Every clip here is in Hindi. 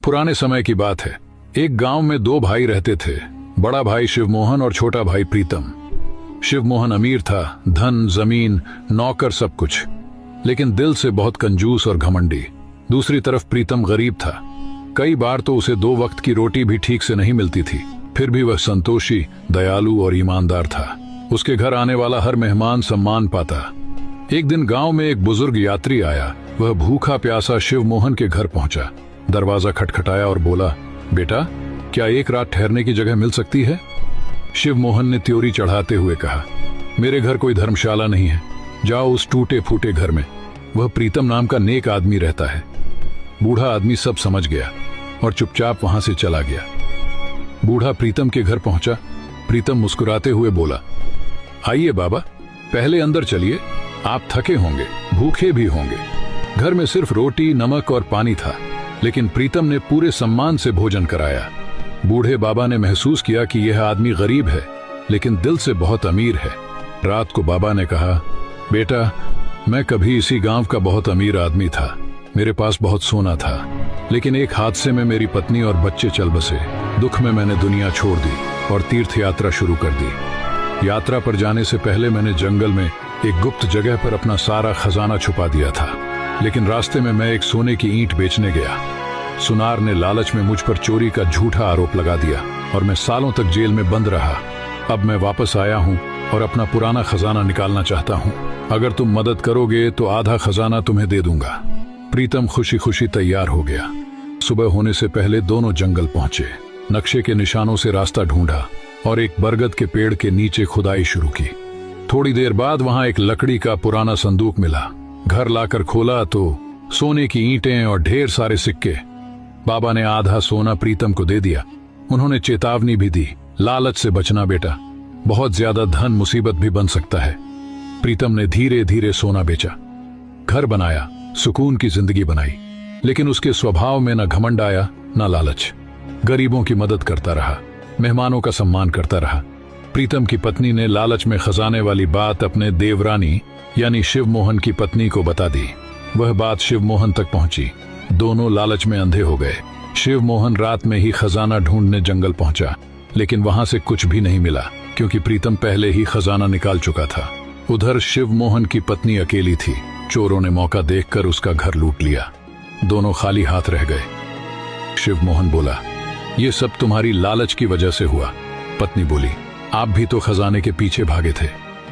पुराने समय की बात है। एक गांव में दो भाई रहते थे, बड़ा भाई शिवमोहन और छोटा भाई प्रीतम। शिवमोहन अमीर था, धन, जमीन, नौकर, सब कुछ, लेकिन दिल से बहुत कंजूस और घमंडी। दूसरी तरफ प्रीतम गरीब था। कई बार तो उसे दो वक्त की रोटी भी ठीक से नहीं मिलती थी, फिर भी वह संतोषी, दयालु और ईमानदार था। उसके घर आने वाला हर मेहमान सम्मान पाता। एक दिन गांव में एक बुजुर्ग यात्री आया। वह भूखा प्यासा शिवमोहन के घर पहुंचा, दरवाजा खटखटाया और बोला, बेटा, क्या एक रात ठहरने की जगह मिल सकती है? शिवमोहन ने त्योरी चढ़ाते हुए कहा, मेरे घर कोई धर्मशाला नहीं है, जाओ उस टूटे फूटे घर में, वह प्रीतम नाम का नेक आदमी रहता है। बूढ़ा आदमी सब समझ गया और चुपचाप वहां से चला गया। बूढ़ा प्रीतम के घर पहुंचा। प्रीतम मुस्कुराते हुए बोला, आइए बाबा, पहले अंदर चलिए, आप थके होंगे, भूखे भी होंगे। घर में सिर्फ रोटी, नमक और पानी था, लेकिन प्रीतम ने पूरे सम्मान से भोजन कराया। बूढ़े बाबा ने महसूस किया कि यह आदमी गरीब है, लेकिन दिल से बहुत अमीर है। रात को बाबा ने कहा, बेटा, मैं कभी इसी गांव का बहुत अमीर आदमी था, मेरे पास बहुत सोना था, लेकिन एक हादसे में मेरी पत्नी और बच्चे चल बसे। दुख में मैंने दुनिया छोड़ दी और तीर्थ यात्रा शुरू कर दी। यात्रा पर जाने से पहले मैंने जंगल में एक गुप्त जगह पर अपना सारा खजाना छुपा दिया था, लेकिन रास्ते में मैं एक सोने की ईंट बेचने गया। सुनार ने लालच में मुझ पर चोरी का झूठा आरोप लगा दिया और मैं सालों तक जेल में बंद रहा। अब मैं वापस आया हूं और अपना पुराना खजाना निकालना चाहता हूं। अगर तुम मदद करोगे तो आधा खजाना तुम्हें दे दूंगा। प्रीतम खुशी खुशी तैयार हो गया। सुबह होने से पहले दोनों जंगल पहुंचे, नक्शे के निशानों से रास्ता ढूंढा और एक बरगद के पेड़ के नीचे खुदाई शुरू की। थोड़ी देर बाद वहां एक लकड़ी का पुराना संदूक मिला। घर लाकर खोला तो सोने की ईंटें और ढेर सारे सिक्के। बाबा ने आधा सोना प्रीतम को दे दिया। उन्होंने चेतावनी भी दी, लालच से बचना बेटा, बहुत ज्यादा धन मुसीबत भी बन सकता है। प्रीतम ने धीरे धीरे सोना बेचा, घर बनाया, सुकून की जिंदगी बनाई, लेकिन उसके स्वभाव में न घमंड आया न लालच। गरीबों की मदद करता रहा, मेहमानों का सम्मान करता रहा। प्रीतम की पत्नी ने लालच में खजाने वाली बात अपने देवरानी यानी शिवमोहन की पत्नी को बता दी। वह बात शिवमोहन तक पहुंची। दोनों लालच में अंधे हो गए। शिवमोहन रात में ही खजाना ढूंढने जंगल पहुंचा, लेकिन वहां से कुछ भी नहीं मिला, क्योंकि प्रीतम पहले ही खजाना निकाल चुका था। उधर शिवमोहन की पत्नी अकेली थी। चोरों ने मौका देखकर उसका घर लूट लिया। दोनों खाली हाथ रह गए। शिवमोहन बोला, ये सब तुम्हारी लालच की वजह से हुआ। पत्नी बोली, आप भी तो खजाने के पीछे भागे थे।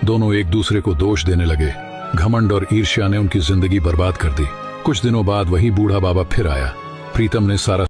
दोनों एक दूसरे को दोष देने लगे। घमंड और ईर्ष्या ने उनकी जिंदगी बर्बाद कर दी। कुछ दिनों बाद वही बूढ़ा बाबा फिर आया। प्रीतम ने सारा